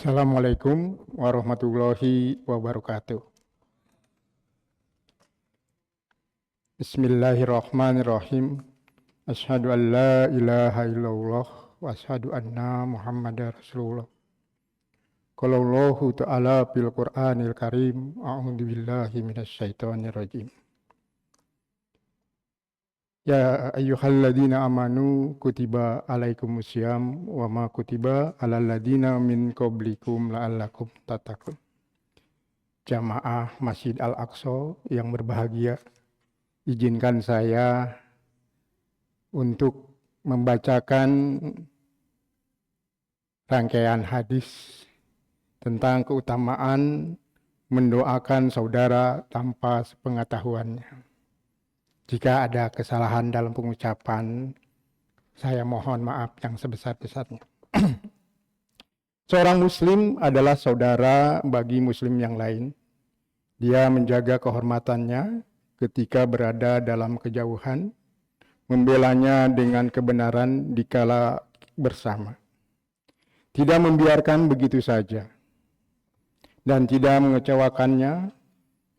Assalamualaikum warahmatullahi wabarakatuh. Bismillahirrahmanirrahim. Asyhadu an la ilaha illallah wa asyhadu anna Muhammadar Rasulullah. Qala Allahu ta'ala fil Qur'anil Karim, a'udzu billahi minasyaitonir rajim. Ya ayyuhalladzina amanu kutiba alaikumusiyam wa ma kutiba alal ladzina min qablikum la'allakum tattaqun. Jamaah Masjid Al-Aqsa yang berbahagia, izinkan saya untuk membacakan rangkaian hadis tentang keutamaan mendoakan saudara tanpa sepengetahuannya. Jika ada kesalahan dalam pengucapan, saya mohon maaf yang sebesar-besarnya. Seorang muslim adalah saudara bagi muslim yang lain. Dia menjaga kehormatannya ketika berada dalam kejauhan, membelanya dengan kebenaran dikala bersama. Tidak membiarkan begitu saja, dan tidak mengecewakannya.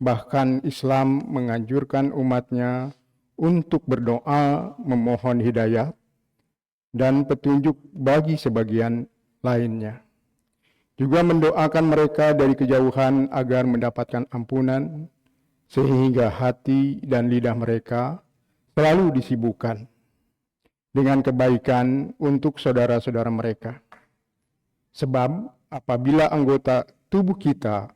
Bahkan Islam menganjurkan umatnya untuk berdoa memohon hidayah dan petunjuk bagi sebagian lainnya. Juga mendoakan mereka dari kejauhan agar mendapatkan ampunan, sehingga hati dan lidah mereka selalu disibukkan dengan kebaikan untuk saudara-saudara mereka. Sebab apabila anggota tubuh kita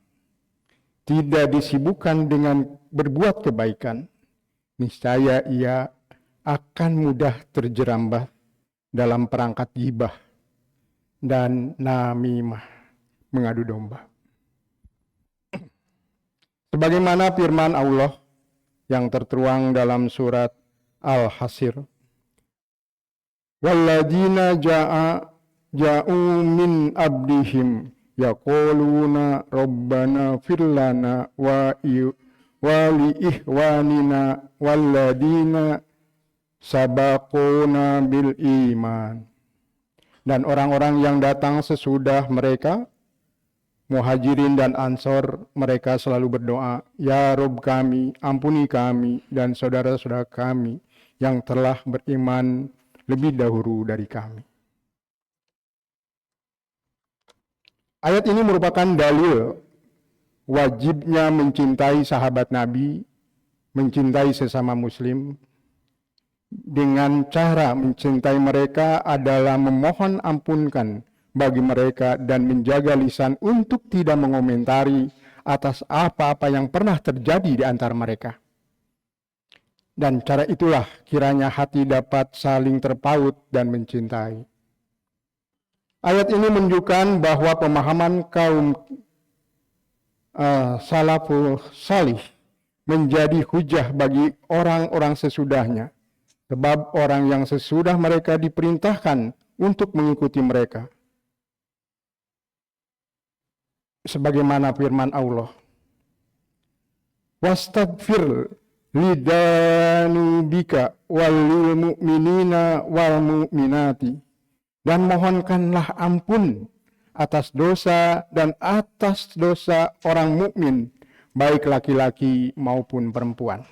tidak disibukkan dengan berbuat kebaikan, niscaya ia akan mudah terjerambah dalam perangkat ghibah dan namimah, mengadu domba. Sebagaimana firman Allah yang tertuang dalam surat Al-Hasr, walladzina ja'u min abdihim yaquluna rabbana firlana wa li ihwanina walladina sabaquna bil iman. Dan orang-orang yang datang sesudah mereka, Muhajirin dan Ansor, mereka selalu berdoa, ya Rabb kami, ampuni kami dan saudara-saudara kami yang telah beriman lebih dahulu dari kami. Ayat ini merupakan dalil wajibnya mencintai sahabat Nabi, mencintai sesama muslim. Dengan cara mencintai mereka adalah memohon ampunkan bagi mereka dan menjaga lisan untuk tidak mengomentari atas apa-apa yang pernah terjadi di antara mereka. Dan cara itulah kiranya hati dapat saling terpaut dan mencintai. Ayat ini menunjukkan bahwa pemahaman kaum salafus salih menjadi hujah bagi orang-orang sesudahnya, sebab orang yang sesudah mereka diperintahkan untuk mengikuti mereka. Sebagaimana firman Allah, wastagfir lidanubika walil mu'minina wal mu'minati, dan mohonkanlah ampun atas dosa dan atas dosa orang mukmin, baik laki-laki maupun perempuan.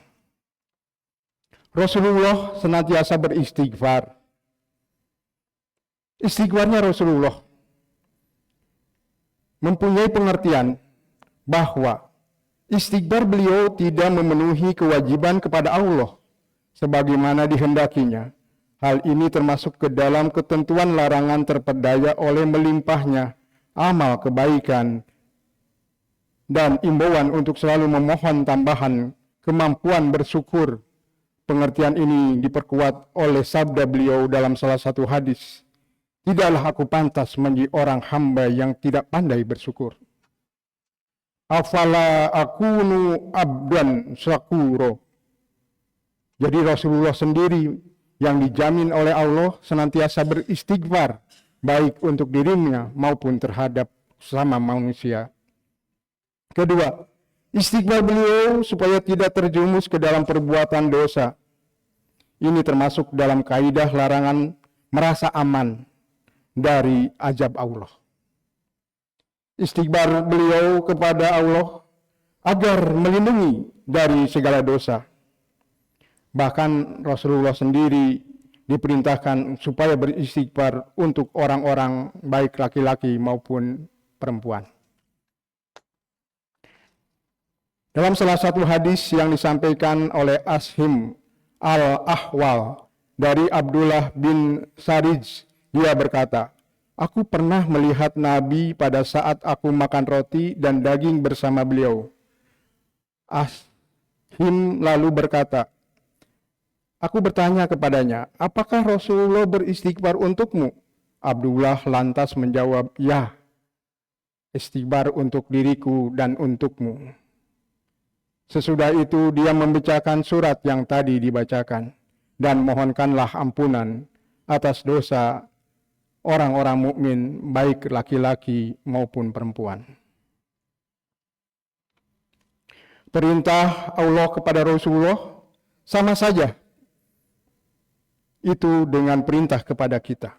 Rasulullah senantiasa beristighfar. Istighfarnya Rasulullah mempunyai pengertian bahwa istighfar beliau tidak memenuhi kewajiban kepada Allah sebagaimana dihendakinya. Hal ini termasuk ke dalam ketentuan larangan terpedaya oleh melimpahnya amal kebaikan dan imbauan untuk selalu memohon tambahan kemampuan bersyukur. Pengertian ini diperkuat oleh sabda beliau dalam salah satu hadis, tidaklah aku pantas menjadi orang hamba yang tidak pandai bersyukur. Afala akunu abdan syakuro. Jadi Rasulullah sendiri yang dijamin oleh Allah senantiasa beristighfar, baik untuk dirinya maupun terhadap sesama manusia. Kedua, istighfar beliau supaya tidak terjerumus ke dalam perbuatan dosa. Ini termasuk dalam kaidah larangan merasa aman dari azab Allah. istighfar beliau kepada Allah agar melindungi dari segala dosa. Bahkan Rasulullah sendiri diperintahkan supaya beristighfar untuk orang-orang baik laki-laki maupun perempuan. Dalam salah satu hadis yang disampaikan oleh Ashim Al-Ahwal dari Abdullah bin Sarij, dia berkata, "Aku pernah melihat Nabi pada saat aku makan roti dan daging bersama beliau." Ashim lalu berkata, "Aku bertanya kepadanya, apakah Rasulullah beristighfar untukmu?" Abdullah lantas menjawab, "Ya, istighfar untuk diriku dan untukmu." Sesudah itu dia membacakan surat yang tadi dibacakan, dan mohonkanlah ampunan atas dosa orang-orang mukmin baik laki-laki maupun perempuan. Perintah Allah kepada Rasulullah sama saja itu dengan perintah kepada kita.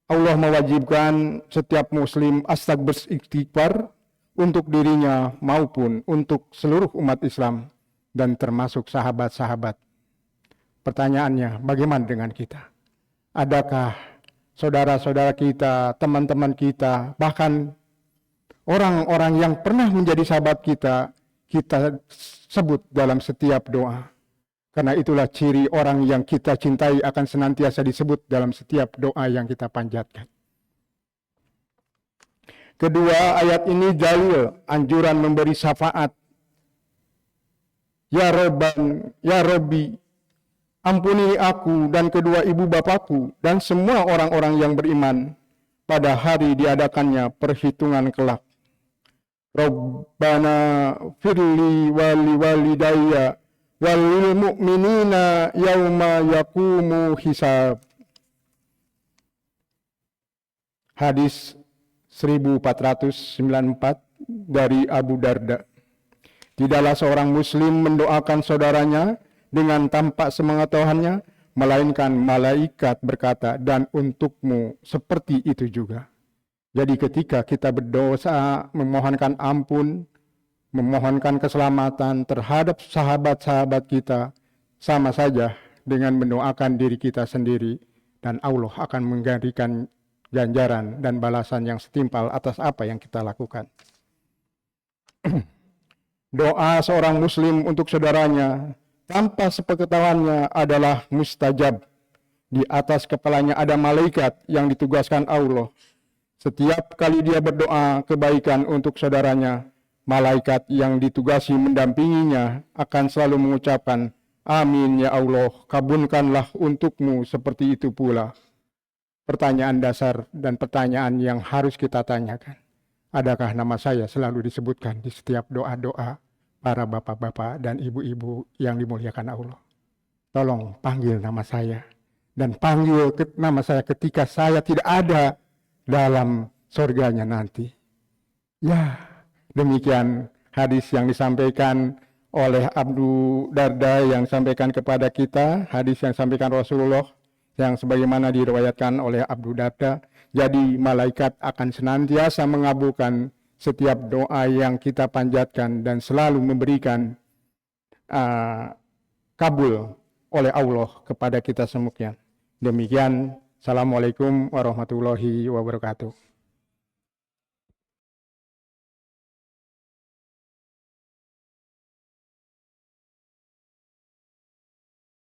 Allah mewajibkan setiap muslim beristighfar untuk dirinya maupun untuk seluruh umat Islam dan termasuk sahabat-sahabat. Pertanyaannya, bagaimana dengan kita? Adakah saudara-saudara kita, teman-teman kita, bahkan orang-orang yang pernah menjadi sahabat kita sebut dalam setiap doa? Karena itulah ciri orang yang kita cintai akan senantiasa disebut dalam setiap doa yang kita panjatkan. Kedua, ayat ini dalil anjuran memberi syafaat. Ya Rabban, ya Rabbi, ampuni aku dan kedua ibu bapakku dan semua orang-orang yang beriman pada hari diadakannya perhitungan kelak. Rabbana firli wali walidayya walil mu'minina yauma yaqumu hisab. Hadis 1494 dari Abu Darda. Tidaklah seorang muslim mendoakan saudaranya dengan tanpa sepengetahuannya, melainkan malaikat berkata, dan untukmu seperti itu juga. Jadi ketika kita berdosa, memohonkan ampun, memohonkan keselamatan terhadap sahabat-sahabat kita, sama saja dengan mendoakan diri kita sendiri, dan Allah akan menggantikan ganjaran dan balasan yang setimpal atas apa yang kita lakukan. Doa seorang muslim untuk saudaranya tanpa sepengetahuannya adalah mustajab. Di atas kepalanya ada malaikat yang ditugaskan Allah. Setiap kali dia berdoa kebaikan untuk saudaranya, malaikat yang ditugasi mendampinginya akan selalu mengucapkan, "Amin ya Allah, kabulkanlah untukmu seperti itu pula." Pertanyaan dasar dan pertanyaan yang harus kita tanyakan. Adakah nama saya selalu disebutkan di setiap doa-doa para bapak-bapak dan ibu-ibu yang dimuliakan Allah? Tolong panggil nama saya. Dan panggil nama saya ketika saya tidak ada dalam surganya nanti. Ya, demikian hadis yang disampaikan oleh Abu Darda yang disampaikan kepada kita. Hadis yang disampaikan Rasulullah yang sebagaimana diriwayatkan oleh Abu Darda. Jadi malaikat akan senantiasa mengabulkan setiap doa yang kita panjatkan dan selalu memberikan kabul oleh Allah kepada kita semuanya. Demikian, Assalamualaikum warahmatullahi wabarakatuh.